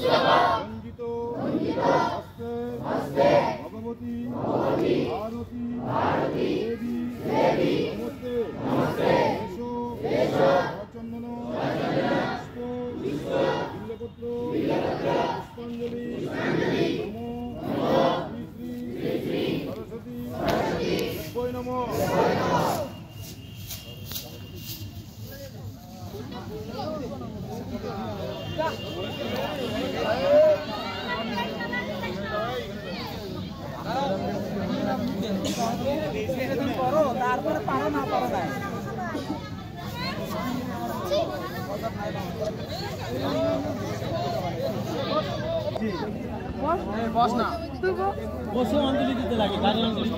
রঞ্জিত হস্তে ভগবতী আরতি দেবী নমস্তে এসো চন্দন পুষ্প বিল্লপত্র পুষ্পাঞ্জলি নমো শ্রী শ্রী সরস্বতী দেব্যৈ নমঃ। তারপরে পারো না পারো না বস না বসে অঞ্জলি দিতে লাগে গাড়ি অঞ্জলি